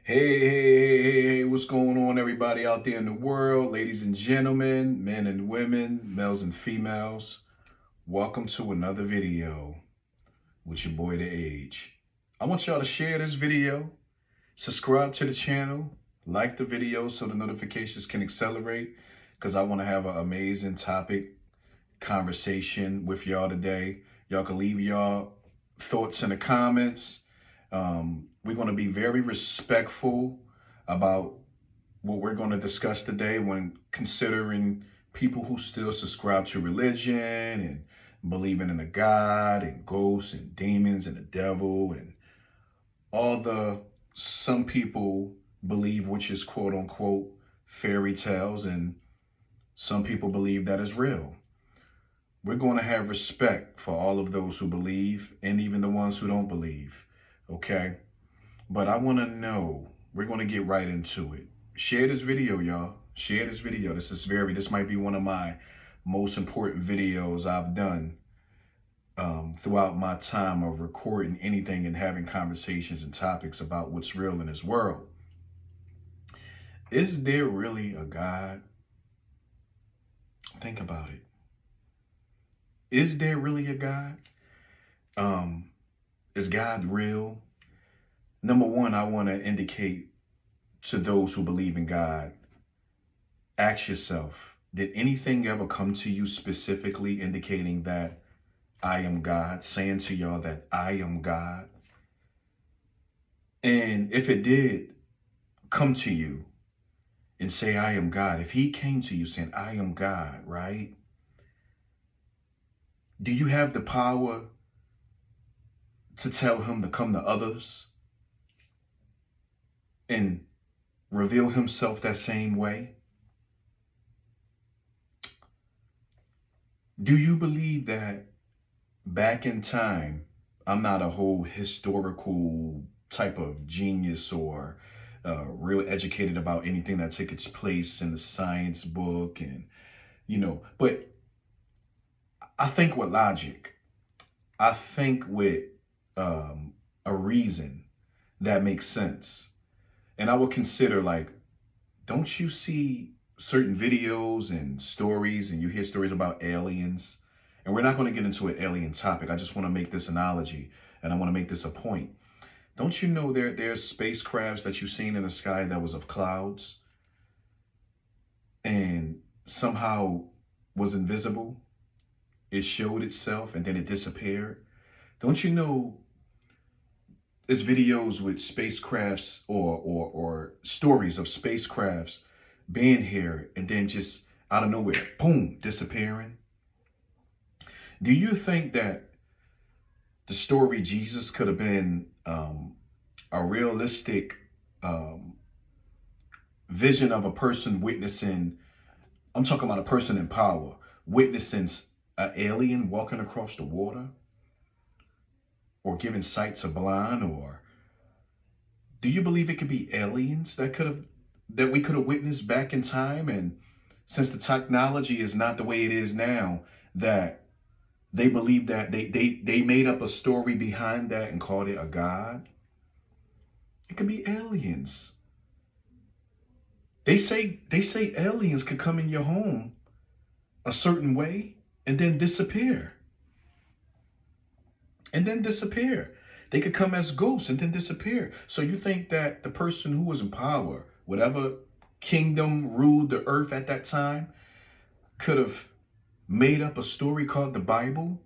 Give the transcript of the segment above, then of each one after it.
Hey, what's going on, everybody out there in the world? Ladies and gentlemen, men and women, males and females, welcome to another video with your boy, The Age. I want y'all to share this video, subscribe to the channel, like the video so the notifications can accelerate, because I want to have an amazing topic conversation with y'all today. Y'all can leave y'all thoughts in the comments. We're going to be very respectful about what we're going to discuss today when considering people who still subscribe to religion and believing in a God and ghosts and demons and the devil and all the some people believe, which is quote unquote fairy tales, and some people believe that is real. We're going to have respect for all of those who believe and even the ones who don't believe. Okay? But I want to know, we're going to get right into it. Share this video, y'all. Share this video. This might be one of my most important videos I've done throughout my time of recording anything and having conversations and topics about what's real in this world. Is there really a God? Think about it. Is there really a God? Is God real? Number one, I want to indicate to those who believe in God, ask yourself, did anything ever come to you specifically indicating that I am God, saying to y'all that I am God? And if it did come to you and say, I am God, if he came to you saying, I am God, right? Do you have the power to tell him to come to others and reveal himself that same way? Do you believe that back in time, I'm not a whole historical type of genius or real educated about anything that took its place in the science book, and but I think with logic. I think with a reason that makes sense. And I would consider, like, don't you see certain videos and stories, and you hear stories about aliens? And we're not going to get into an alien topic. I just want to make this analogy, and I want to make this a point. Don't you know there's spacecrafts that you've seen in the sky that was of clouds and somehow was invisible? It showed itself and then it disappeared. Don't you know there's videos with spacecrafts or stories of spacecrafts being here and then just out of nowhere, boom, disappearing? Do you think that the story Jesus could have been a realistic vision of a person witnessing? I'm talking about a person in power witnessing an alien walking across the water, or giving sight to blind? Or do you believe it could be aliens that we could have witnessed back in time? And since the technology is not the way it is now, that they believe that they made up a story behind that and called it a God? It could be aliens. They say aliens could come in your home a certain way and then disappear. And then disappear. They could come as ghosts and then disappear. So you think that the person who was in power, whatever kingdom ruled the earth at that time, could have made up a story called the Bible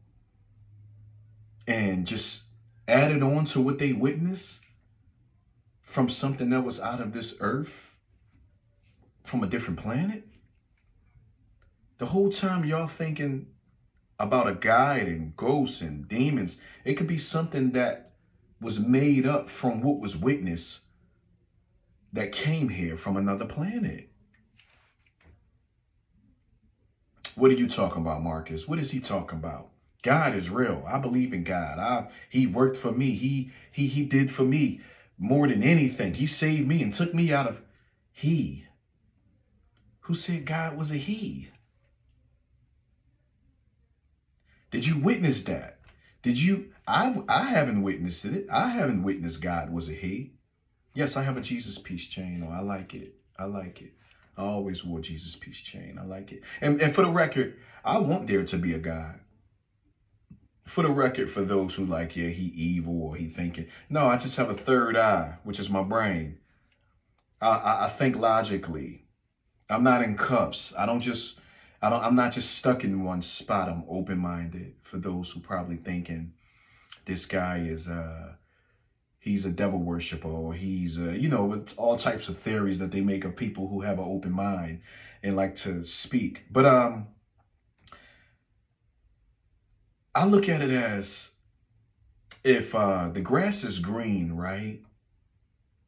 and just added on to what they witnessed from something that was out of this earth, from a different planet? The whole time y'all thinking about a guide and ghosts and demons, it could be something that was made up from what was witnessed that came here from another planet. What are you talking about, Marcus? What is he talking about? God is real. I believe in God. He worked for me. He did for me more than anything. He saved me and took me out of he. Who said God was a he? Did you witness that? Did you? I haven't witnessed it. I haven't witnessed God was a he. Yes, I have a Jesus peace chain. Oh, I like it. I like it. I always wore Jesus peace chain. I like it. And for the record, I want there to be a God. For the record, for those who like, yeah, he evil or he thinking. No, I just have a third eye, which is my brain. I think logically. I'm not in cuffs. I'm not just stuck in one spot. I'm open-minded. For those who probably thinking this guy is he's a devil worshiper, or he's with all types of theories that they make of people who have an open mind and like to speak. But I look at it as, if the grass is green, right?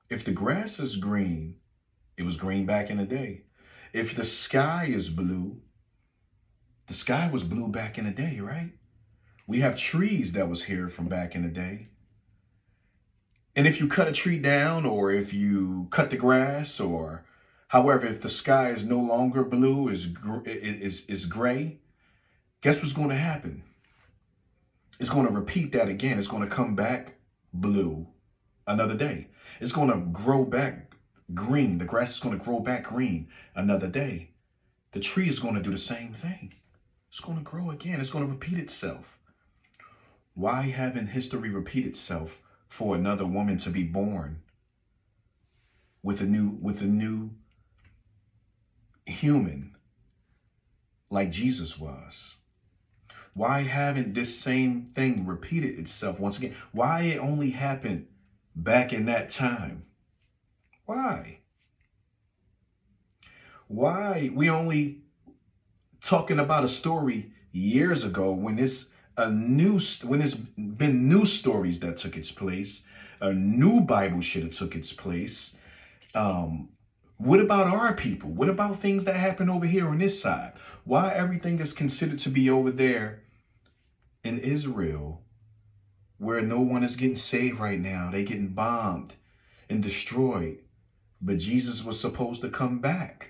If the grass is green, it was green back in the day. If the sky is blue, the sky was blue back in the day, right? We have trees that was here from back in the day. And if you cut a tree down, or if you cut the grass, or however, if the sky is no longer blue, is gray, guess what's going to happen? It's going to repeat that again. It's going to come back blue another day. It's going to grow back green. The grass is going to grow back green another day. The tree is going to do the same thing. It's going to grow again. It's going to repeat itself. Why haven't history repeat itself for another woman to be born with a new human like Jesus was? Why haven't this same thing repeated itself once again? Why it only happened back in that time? Why? Why we only talking about a story years ago when it's been new stories that took its place? A new Bible should have took its place. What about our people? What about things that happen over here on this side? Why everything is considered to be over there in Israel, where no one is getting saved right now? They getting bombed and destroyed. But Jesus was supposed to come back.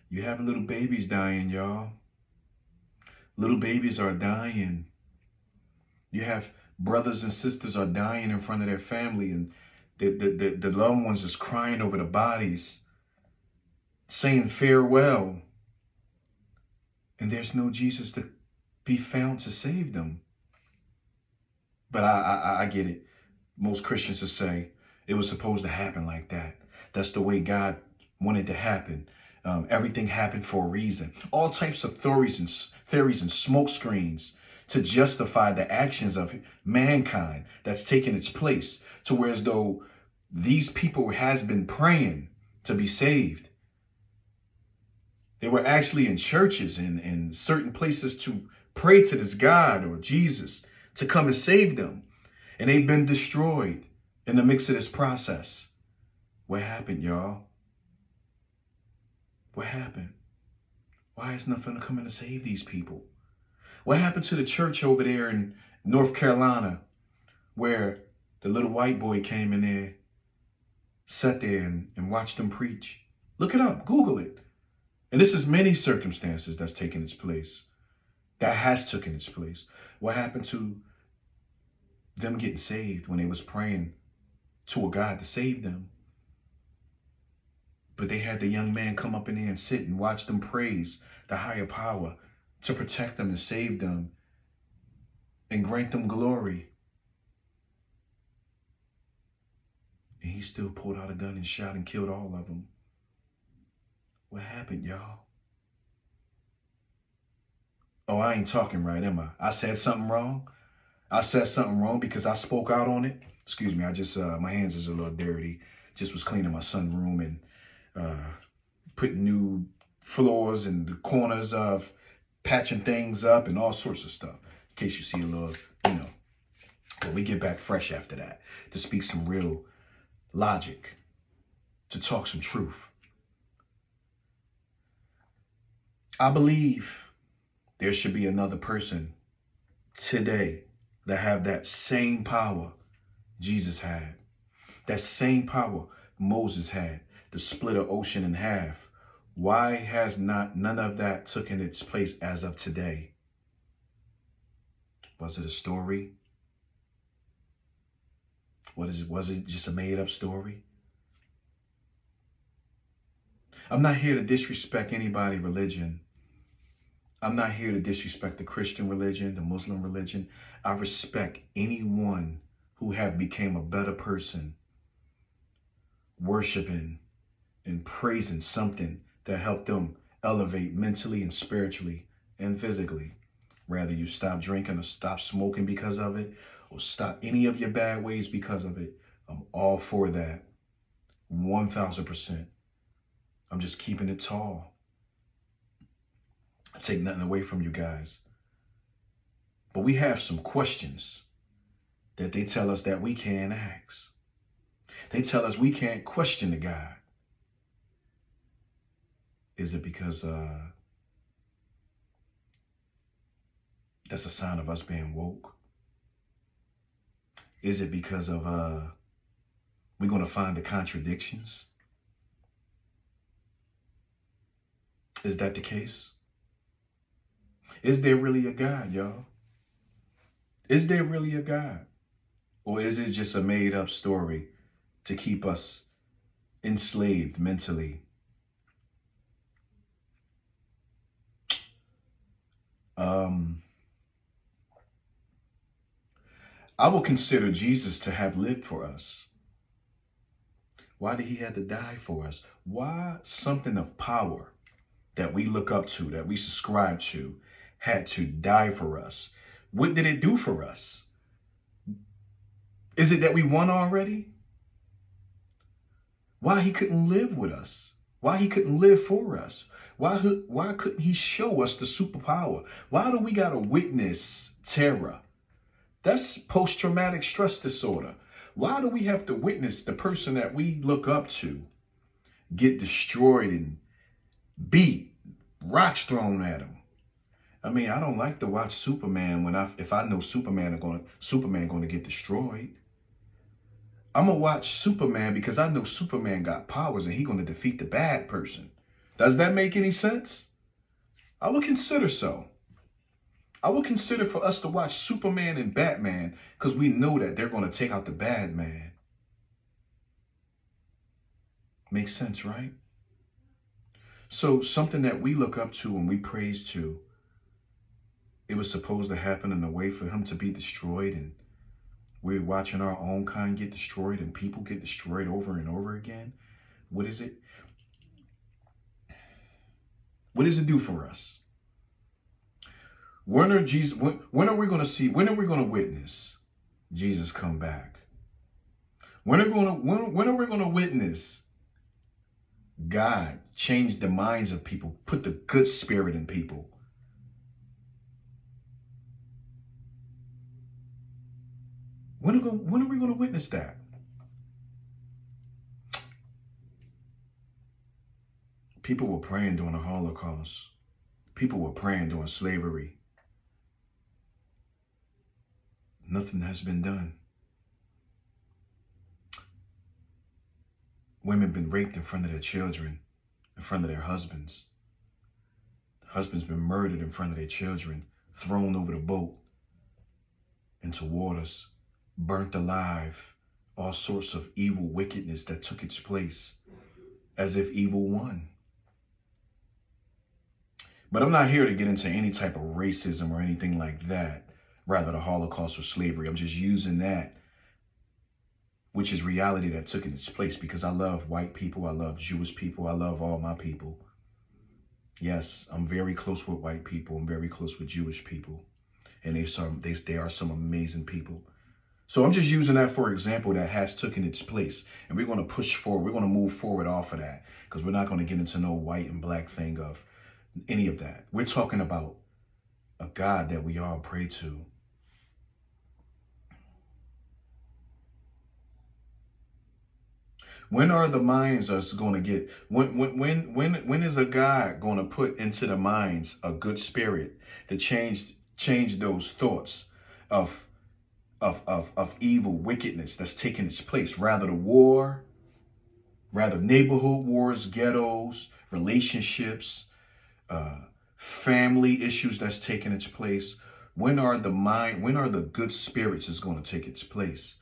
You have little babies dying, y'all. Little babies are dying. You have brothers and sisters are dying in front of their family, and the loved ones is crying over the bodies, saying farewell. And there's no Jesus to be found to save them. But I get it. Most Christians will say it was supposed to happen like that. That's the way God wanted to happen. Everything happened for a reason. All types of theories and smoke screens to justify the actions of mankind that's taken its place, to where as though these people has been praying to be saved. They were actually in churches and in certain places to pray to this God or Jesus to come and save them. And they've been destroyed in the mix of this process. What happened, y'all? What happened? Why is nothing coming to save these people? What happened to the church over there in North Carolina, where the little white boy came in there, sat there and watched them preach? Look it up, Google it. And this is many circumstances that's taken its place, that has taken its place. What happened to them getting saved when they was praying to a God to save them? But they had the young man come up in there and sit and watch them praise the higher power to protect them and save them and grant them glory. And he still pulled out a gun and shot and killed all of them. What happened, y'all? Oh, I ain't talking right, am I? I said something wrong? I said something wrong because I spoke out on it? Excuse me, I just, my hands is a little dirty. Just was cleaning my son's room and putting new floors in the corners of, patching things up and all sorts of stuff. In case you see a little, but we get back fresh after that to speak some real logic, to talk some truth. I believe there should be another person today that have that same power Jesus had, that same power Moses had, to split an ocean in half. Why has none of that taken its place as of today? Was it a story? Was it just a made up story? I'm not here to disrespect anybody's religion. I'm not here to disrespect the Christian religion, the Muslim religion. I respect anyone who have became a better person worshiping and praising something that helped them elevate mentally and spiritually and physically. Rather you stop drinking or stop smoking because of it, or stop any of your bad ways because of it. I'm all for that. 1000%. I'm just keeping it tall. I take nothing away from you guys. But we have some questions that they tell us that we can't ask. They tell us we can't question the God. Is it because that's a sign of us being woke? Is it because of we're going to find the contradictions? Is that the case? Is there really a God, y'all? Is there really a God? Or is it just a made up story to keep us enslaved mentally? I will consider Jesus to have lived for us. Why did he have to die for us? Why something of power that we look up to, that we subscribe to, had to die for us? What did it do for us? Is it that we won already? Why he couldn't live with us? Why he couldn't live for us? Why couldn't he show us the superpower? Why do we got to witness terror? That's post-traumatic stress disorder. Why do we have to witness the person that we look up to get destroyed and beat, rocks thrown at him? I mean, I don't like to watch Superman if I know Superman going to get destroyed. I'm going to watch Superman because I know Superman got powers and he's going to defeat the bad person. Does that make any sense? I would consider so. I would consider for us to watch Superman and Batman because we know that they're going to take out the bad man. Makes sense, right? So something that we look up to and we praise to, it was supposed to happen in a way for him to be destroyed, and we're watching our own kind get destroyed and people get destroyed over and over again. What is it? What does it do for us? When are we going to see, when are we going to witness Jesus come back? When are we going to witness God change the minds of people, put the good spirit in people? When are we going to witness that? People were praying during the Holocaust. People were praying during slavery. Nothing has been done. Women been raped in front of their children, in front of their husbands. Husbands been murdered in front of their children, thrown over the boat into waters, burnt alive, all sorts of evil wickedness that took its place, as if evil won. But I'm not here to get into any type of racism or anything like that, rather the Holocaust or slavery. I'm just using that, which is reality that took in its place, because I love white people, I love Jewish people, I love all my people. Yes, I'm very close with white people, I'm very close with Jewish people, and they are some amazing people. So I'm just using that for example that has taken its place, and we're going to push forward, we're going to move forward off of that, because we're not going to get into no white and black thing of any of that. We're talking about a God that we all pray to. When are the minds us going to get, when is a God going to put into the minds a good spirit to change those thoughts of evil wickedness that's taking its place? Rather the war, rather neighborhood wars, ghettos, relationships, family issues that's taking its place. When are the good spirits is going to take its place?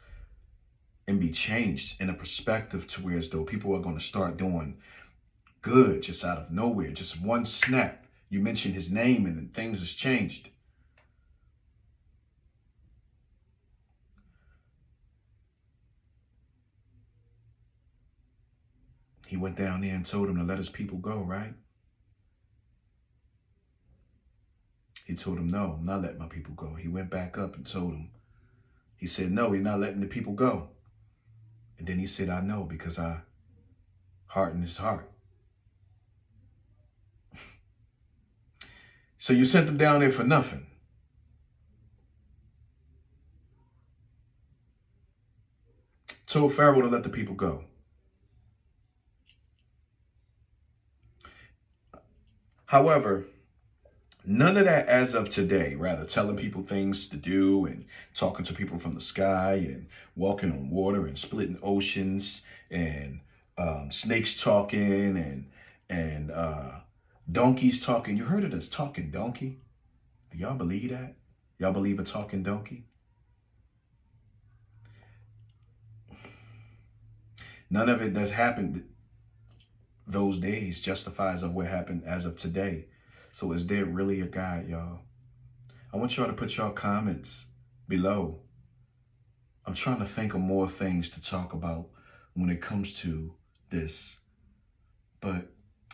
and be changed in a perspective to where as though people are going to start doing good just out of nowhere. Just one snap. You mention his name and then things has changed. He went down there and told him to let his people go, right? He told him, no, I'm not letting my people go. He went back up and told him. He said, no, he's not letting the people go. And then he said, I know, because I hardened his heart. So you sent them down there for nothing. Told Pharaoh to let the people go. However, none of that as of today, rather telling people things to do and talking to people from the sky and walking on water and splitting oceans and snakes talking and donkeys talking. You heard of this talking donkey? Do y'all believe that? Y'all believe a talking donkey? None of it that's happened those days justifies of what happened as of today. So is there really a God, y'all? I want y'all to put y'all comments below. I'm trying to think of more things to talk about when it comes to this. But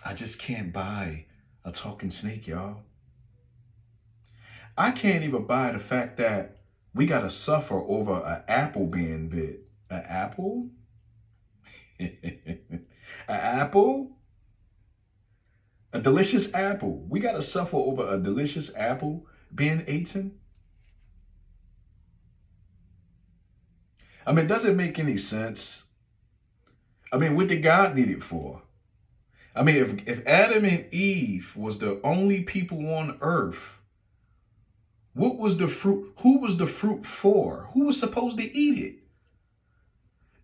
I just can't buy a talking snake, y'all. I can't even buy the fact that we got to suffer over an apple being bit. An apple? An apple? A delicious apple. We got to suffer over a delicious apple being eaten? I mean, does it make any sense? I mean, what did God need it for? I mean, if Adam and Eve was the only people on earth, what was the fruit? Who was the fruit for? Who was supposed to eat it?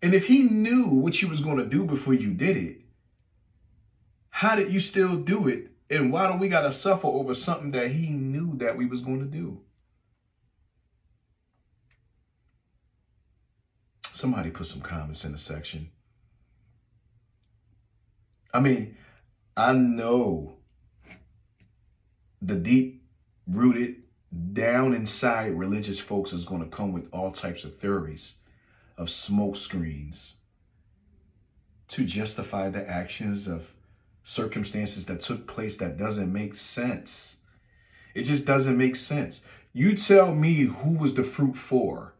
And if he knew what you was going to do before you did it, how did you still do it? And why do we got to suffer over something that he knew that we was going to do? Somebody put some comments in the section. I mean, I know the deep-rooted, down inside religious folks is going to come with all types of theories of smoke screens to justify the actions of circumstances that took place that doesn't make sense. It just doesn't make sense. You tell me who was the fruit for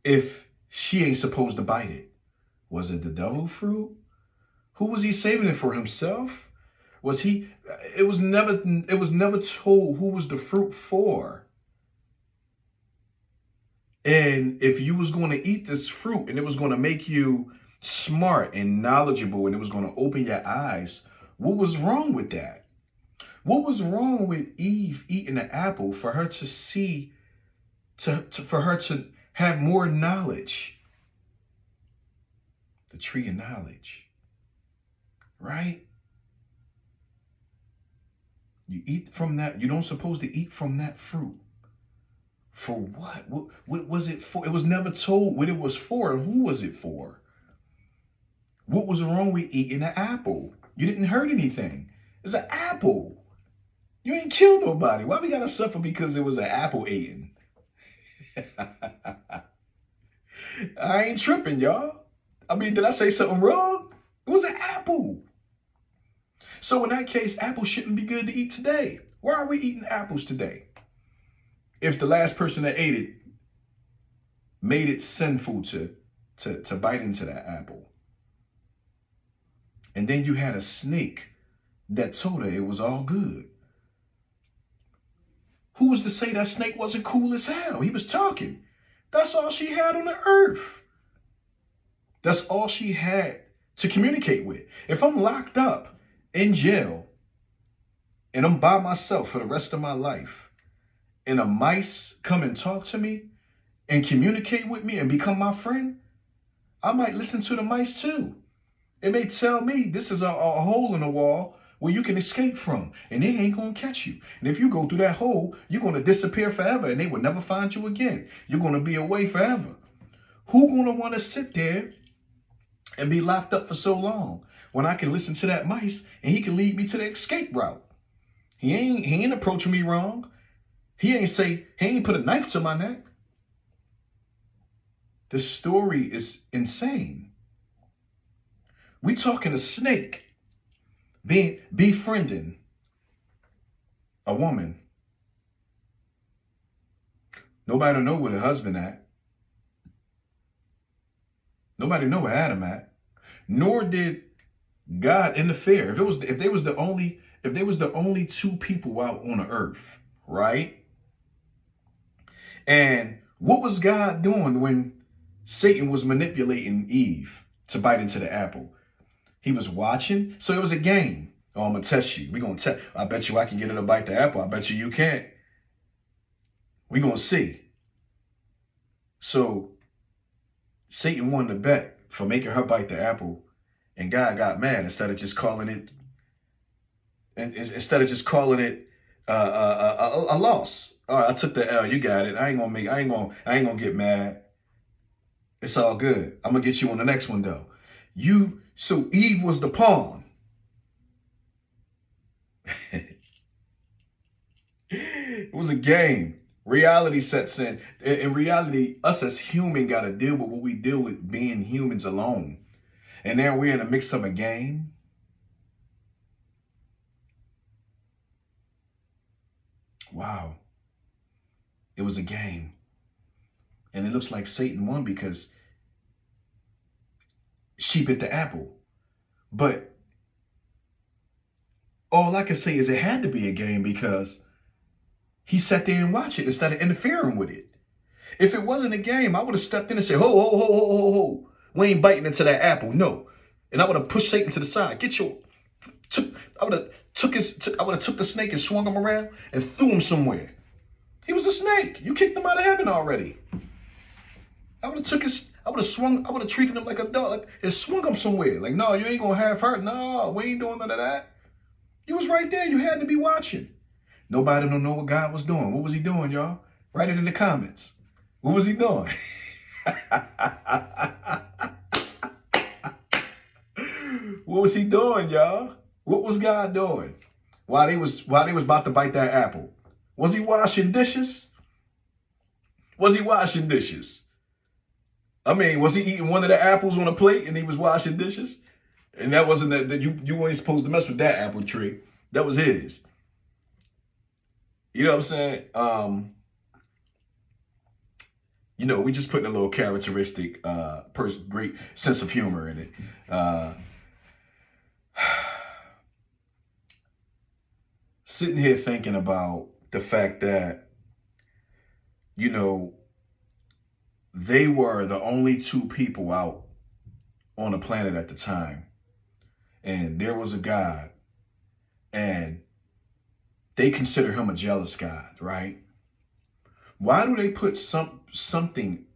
if she ain't supposed to bite it. Was it the devil fruit? Who was he saving it for, himself? Was he? It was never told who was the fruit for. And if you was going to eat this fruit and it was going to make you smart and knowledgeable and it was going to open your eyes, what was wrong with that? What was wrong with Eve eating an apple for her to see, for her to have more knowledge? The tree of knowledge, right? You eat from that. You don't supposed to eat from that fruit. For what? What was it for? It was never told what it was for and who was it for. What was wrong with eating an apple? You didn't hurt anything. It's an apple. You ain't killed nobody. Why we gotta suffer because it was an apple eating? I ain't tripping, y'all. I mean, did I say something wrong? It was an apple. So in that case, apples shouldn't be good to eat today. Why are we eating apples today? If the last person that ate it made it sinful to bite into that apple. And then you had a snake that told her it was all good. Who was to say that snake wasn't cool as hell? He was talking. That's all she had on the earth. That's all she had to communicate with. If I'm locked up in jail and I'm by myself for the rest of my life and a mice come and talk to me and communicate with me and become my friend, I might listen to the mice too. It may tell me this is a hole in the wall where you can escape from, and they ain't going to catch you. And if you go through that hole, you're going to disappear forever, and they will never find you again. You're going to be away forever. Who gonna want to sit there and be locked up for so long when I can listen to that mice and he can lead me to the escape route? He ain't approaching me wrong. He ain't put a knife to my neck. The story is insane. We talking a snake befriending a woman. Nobody know where the husband at. Nobody know where Adam at. Nor did God interfere. If they was the only two people out on the earth, right? And what was God doing when Satan was manipulating Eve to bite into the apple? He was watching. So it was a game. Oh, I'm gonna test you. We're gonna test. I bet you I can get her to bite the apple. I bet you can't. We're gonna see. So Satan won the bet for making her bite the apple, and God got mad instead of just calling it a loss. All right, I took the L. You got it. I ain't gonna get mad. It's all good. I'm gonna get you on the next one though. So Eve was the pawn. It was a game. Reality sets in. In reality, us as human got to deal with what we deal with being humans alone. And now we're in the mix of a game. Wow. It was a game. And it looks like Satan won because she bit the apple. But all I can say is it had to be a game because he sat there and watched it instead of interfering with it. If it wasn't a game, I would have stepped in and said, ho, ho, ho, ho, ho, ho. We ain't biting into that apple, no. And I would have pushed Satan to the side. I would have took the snake and swung him around and threw him somewhere. He was a snake. You kicked him out of heaven already. I would have treated him like a dog and swung him somewhere. Like, no, you ain't gonna have her. No, we ain't doing none of that. You was right there. You had to be watching. Nobody don't know what God was doing. What was he doing, y'all? Write it in the comments. What was he doing? What was he doing, y'all? What was God doing? While they was about to bite that apple. Was he washing dishes? Was he washing dishes? I mean, was he eating one of the apples on a plate and he was washing dishes? And that wasn't that you weren't supposed to mess with that apple tree. That was his. You know what I'm saying? We just putting a little characteristic, great sense of humor in it. Sitting here thinking about the fact that, they were the only two people out on the planet at the time. And there was a God. And they consider him a jealous God, right? Why do they put something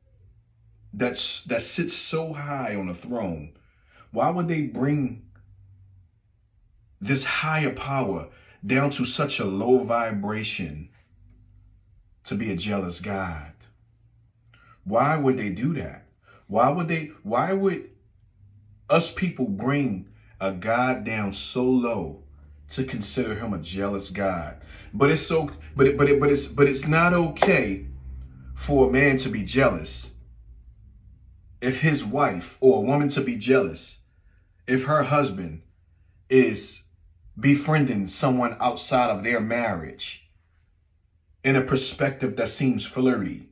that sits so high on the throne? Why would they bring this higher power down to such a low vibration to be a jealous God? Why would they do that? Why would us people bring a God down so low to consider him a jealous God? But it's not okay for a man to be jealous if his wife, or a woman to be jealous if her husband is befriending someone outside of their marriage in a perspective that seems flirty.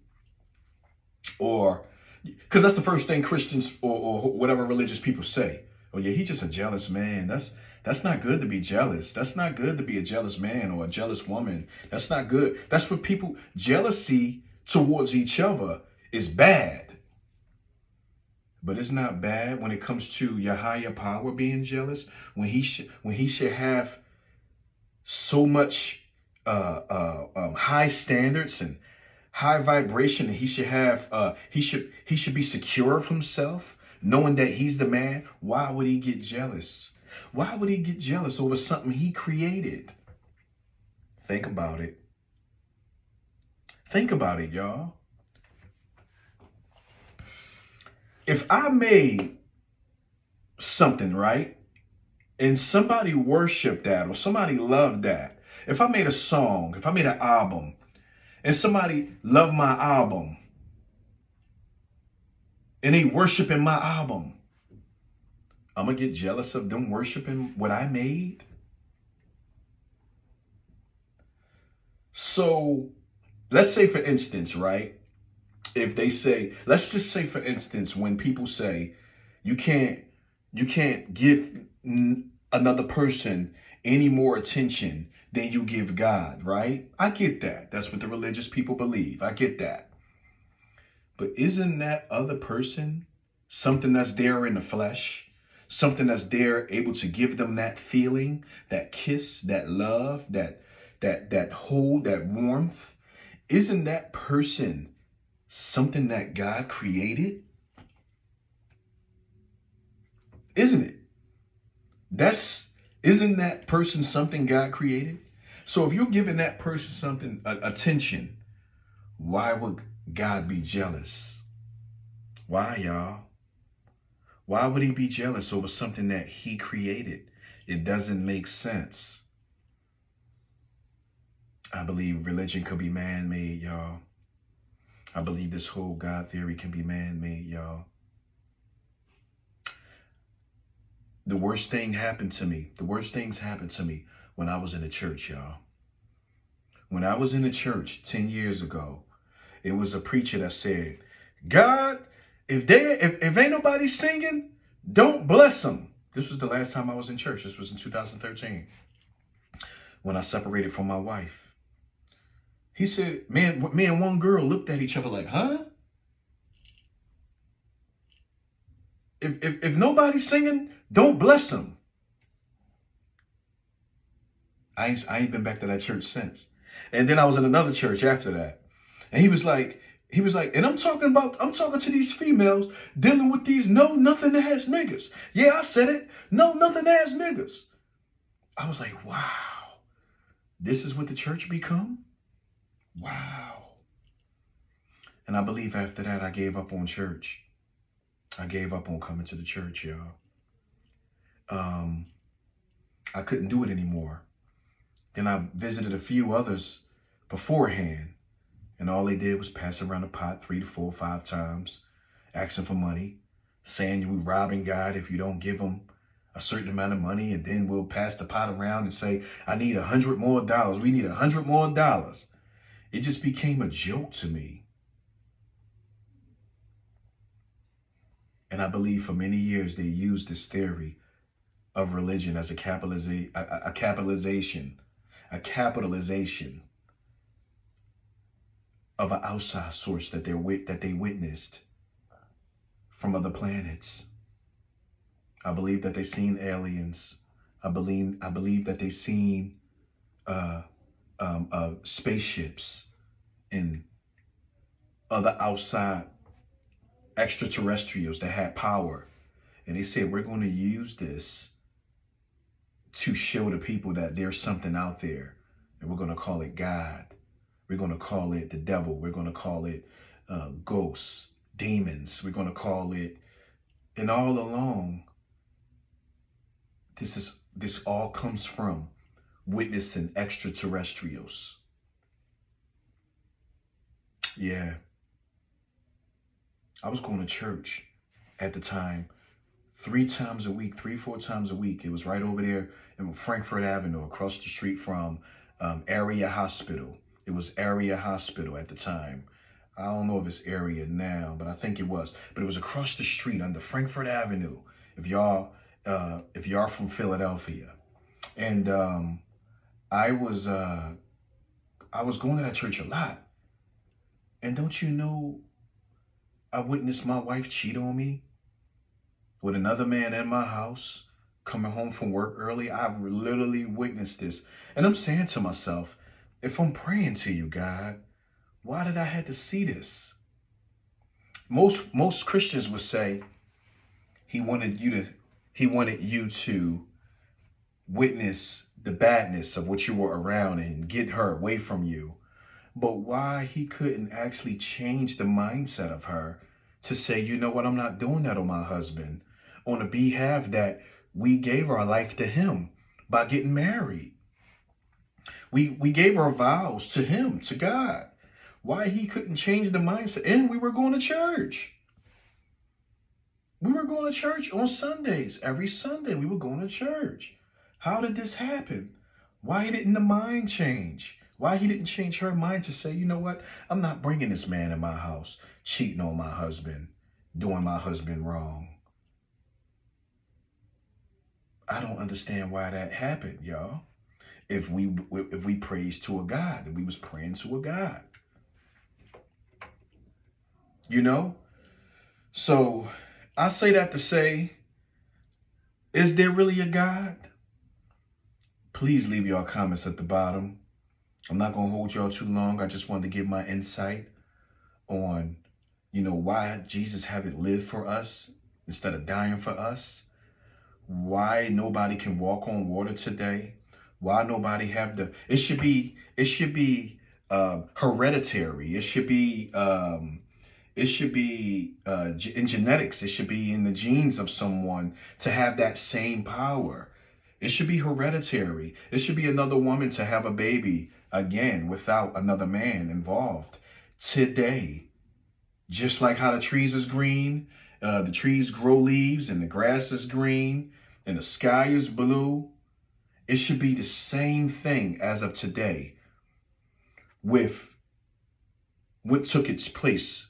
Or, because that's the first thing Christians or whatever religious people say. Oh yeah, he's just a jealous man. That's not good to be jealous. That's not good to be a jealous man or a jealous woman. That's not good. That's what jealousy towards each other is bad. But it's not bad when it comes to your higher power being jealous, when he should have so much high standards and high vibration, and he should be secure of himself, knowing that he's the man. Why would he get jealous? Why would he get jealous over something he created? Think about it. Think about it, y'all. if I made something, right, and somebody worshiped that or somebody loved that, if I made a song, if I made an album, and somebody loved my album, and they worshiping my album, I'm going to get jealous of them worshiping what I made? So let's say, for instance, right, if they say, let's just say, for instance, when people say you can't give another person any more attention than you give God, right? I get that. That's what the religious people believe. I get that. But isn't that other person something that's there in the flesh? Something that's there able to give them that feeling, that kiss, that love, that hold, that warmth? Isn't that person something that God created? Isn't it? Isn't that person something God created? So if you're giving that person something attention, why would God be jealous? Why, y'all? Why would he be jealous over something that he created? It doesn't make sense. I believe religion could be man-made, y'all. I believe this whole God theory can be man-made, y'all. The worst thing happened to me. The worst things happened to me when I was in the church, y'all. When I was in the church 10 years ago, it was a preacher that said, God, if ain't nobody singing, don't bless them. This was the last time I was in church. This was in 2013 when I separated from my wife. He said, me and one girl looked at each other like, huh? If nobody's singing, don't bless them. I ain't been back to that church since. And then I was in another church after that. And he was like, and I'm talking to these females dealing with these no nothing ass niggas. Yeah, I said it. No nothing ass niggas. I was like, wow, this is what the church become? Wow. And I believe after that, I gave up on church. I gave up on coming to the church, y'all. I couldn't do it anymore. Then I visited a few others beforehand, and all they did was pass around the pot 3 to 4, 5 times, asking for money, saying you were robbing God if you don't give them a certain amount of money, and then we'll pass the pot around and say, I need $100 more. We need $100 more. It just became a joke to me. And I believe for many years they used this theory of religion as a capitalization of an outside source that they witnessed from other planets. I believe that they seen aliens. I believe that they seen spaceships and other outside extraterrestrials that had power. And they said, we're going to use this to show the people that there's something out there. And we're going to call it God. We're going to call it the devil. We're going to call it ghosts, demons. We're going to call it, and all along, this all comes from witnessing extraterrestrials. Yeah. I was going to church at the time 3 times a week, 3-4 times a week. It was right over there in Frankfurt Avenue, across the street from Area Hospital. It was Area Hospital at the time. I don't know if it's Area now, but I think it was. But it was across the street under Frankfurt Avenue. If y'all from Philadelphia, and I was going to that church a lot. And don't you know, I witnessed my wife cheat on me with another man in my house, coming home from work early. I've literally witnessed this. And I'm saying to myself, if I'm praying to you, God, why did I have to see this? Most Christians would say he wanted you to witness the badness of what you were around and get her away from you. But why he couldn't actually change the mindset of her to say, you know what, I'm not doing that on my husband, on the behalf that we gave our life to him by getting married. We gave our vows to him, to God. Why he couldn't change the mindset? And we were going to church. We were going to church on Sundays. Every Sunday we were going to church. How did this happen? Why didn't the mind change? Why he didn't change her mind to say, you know what? I'm not bringing this man in my house, cheating on my husband, doing my husband wrong. I don't understand why that happened, y'all. If we praised to a God, and we was praying to a God. You know? So I say that to say, is there really a God? Please leave your comments at the bottom. I'm not going to hold y'all too long. I just wanted to give my insight on, you know, why Jesus haven't lived for us instead of dying for us. Why nobody can walk on water today. Why nobody have the, it should be hereditary. It should be in genetics. It should be in the genes of someone to have that same power. It should be hereditary. It should be another woman to have a baby again without another man involved today. Just like how the trees is green, the trees grow leaves and the grass is green and the sky is blue. It should be the same thing as of today with what took its place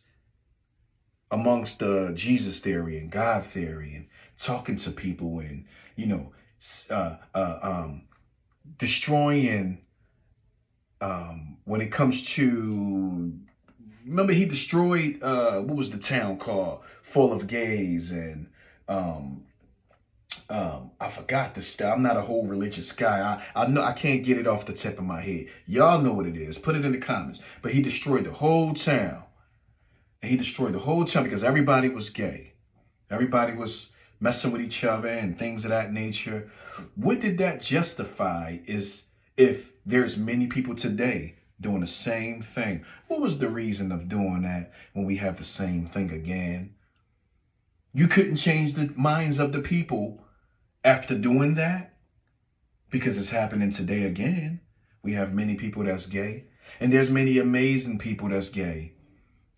amongst the Jesus theory and God theory and talking to people and, you know, destroying, when it comes to, remember he destroyed, what was the town called? Full of gays and, I forgot the stuff. I'm not a whole religious guy. I know I can't get it off the tip of my head. Y'all know what it is. Put it in the comments. But he destroyed the whole town. And he destroyed the whole town because everybody was gay. Everybody was messing with each other and things of that nature. What did that justify is if there's many people today doing the same thing? What was the reason of doing that when we have the same thing again? You couldn't change the minds of the people after doing that because it's happening today again. We have many people that's gay and there's many amazing people that's gay.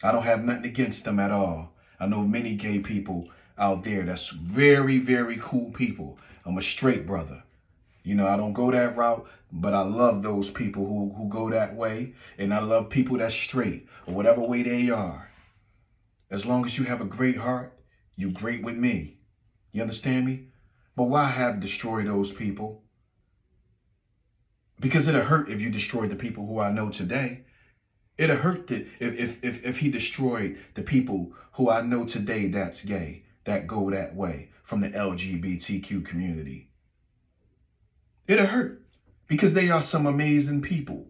I don't have nothing against them at all. I know many gay people out there that's very, very cool people. I'm a straight brother. You know, I don't go that route, but I love those people who go that way. And I love people that's straight or whatever way they are. As long as you have a great heart, you're great with me. You understand me? But why have destroyed those people? Because it'll hurt if you destroy the people who I know today. It'll hurt if he destroyed the people who I know today that's gay, that go that way from the LGBTQ community. It'll hurt because they are some amazing people.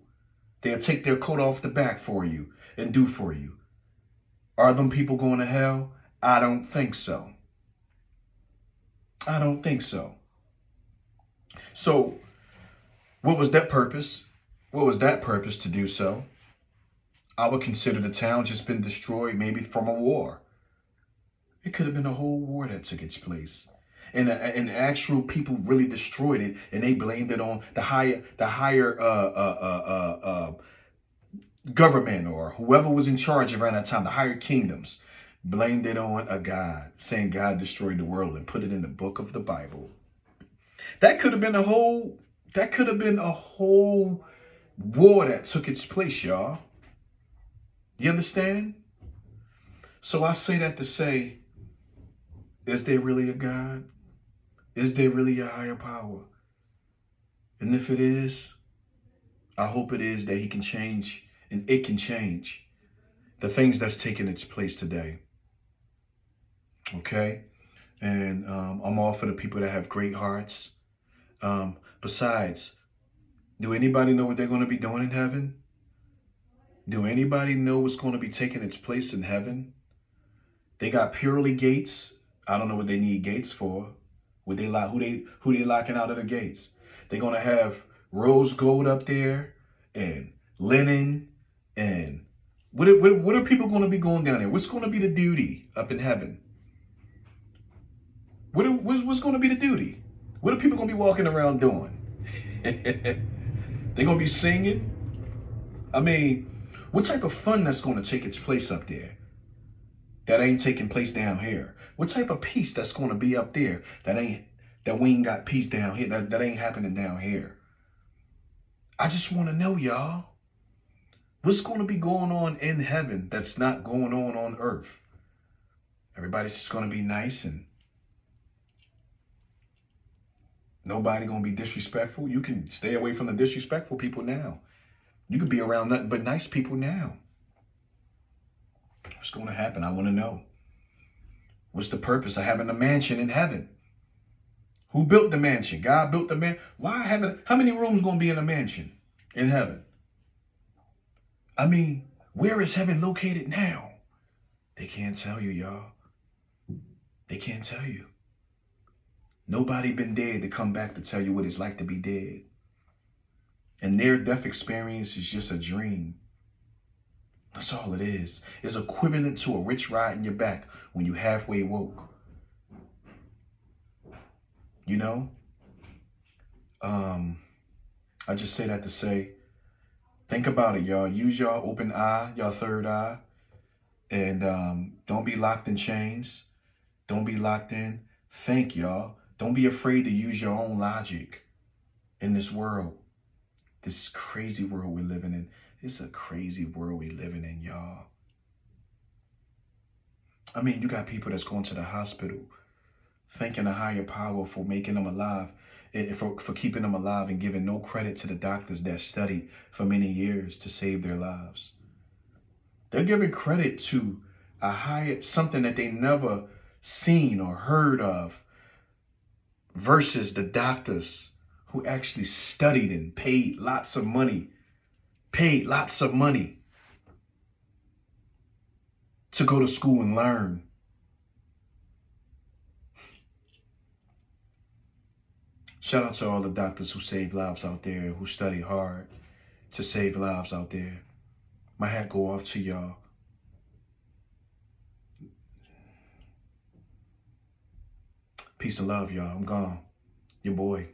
They'll take their coat off the back for you and do for you. Are them people going to hell? I don't think so. I don't think so. So what was that purpose? What was that purpose to do so? I would consider the town just been destroyed maybe from a war. It could have been a whole war that took its place. And actual people really destroyed it and they blamed it on the higher government or whoever was in charge around that time, the higher kingdoms. Blamed it on a God, saying God destroyed the world and put it in the book of the Bible. That could have been a whole war that took its place, y'all. You understand? So I say that to say, is there really a God? Is there really a higher power? And if it is, I hope it is that he can change and it can change the things that's taking its place today. Okay? And I'm all for the people that have great hearts. Besides, do anybody know what they're going to be doing in heaven? Do anybody know what's going to be taking its place in heaven? They got purely gates. I don't know what they need gates for. Would they lock who they locking out of the gates? They're going to have rose gold up there and linen and What are people going to be going down there? What's going to be the duty up in heaven? What's going to be the duty? What are people going to be walking around doing? They're going to be singing? I mean, what type of fun that's going to take its place up there that ain't taking place down here? What type of peace that's going to be up there that we ain't got peace down here, that ain't happening down here? I just want to know, y'all. What's going to be going on in heaven that's not going on earth? Everybody's just going to be nice and nobody going to be disrespectful. You can stay away from the disrespectful people now. You can be around nothing but nice people now. What's going to happen? I want to know. What's the purpose of having a mansion in heaven? Who built the mansion? God built the mansion. How many rooms going to be in a mansion in heaven? I mean, where is heaven located now? They can't tell you, y'all. They can't tell you. Nobody been dead to come back to tell you what it's like to be dead. And near-death experience is just a dream. That's all it is. It's equivalent to a rich ride in your back when you halfway woke. You know? I just say that to say, think about it, y'all. Use y'all open eye, y'all third eye. And don't be locked in chains. Don't be locked in. Think, y'all. Don't be afraid to use your own logic in this world. This crazy world we're living in. It's a crazy world we're living in, y'all. I mean, you got people that's going to the hospital thanking a higher power for making them alive, for keeping them alive and giving no credit to the doctors that studied for many years to save their lives. They're giving credit to something that they never seen or heard of versus the doctors who actually studied and paid lots of money to go to school and learn. Shout out to all the doctors who save lives out there, who study hard to save lives out there. My hat go off to y'all. Peace and love, y'all. I'm gone. Your boy.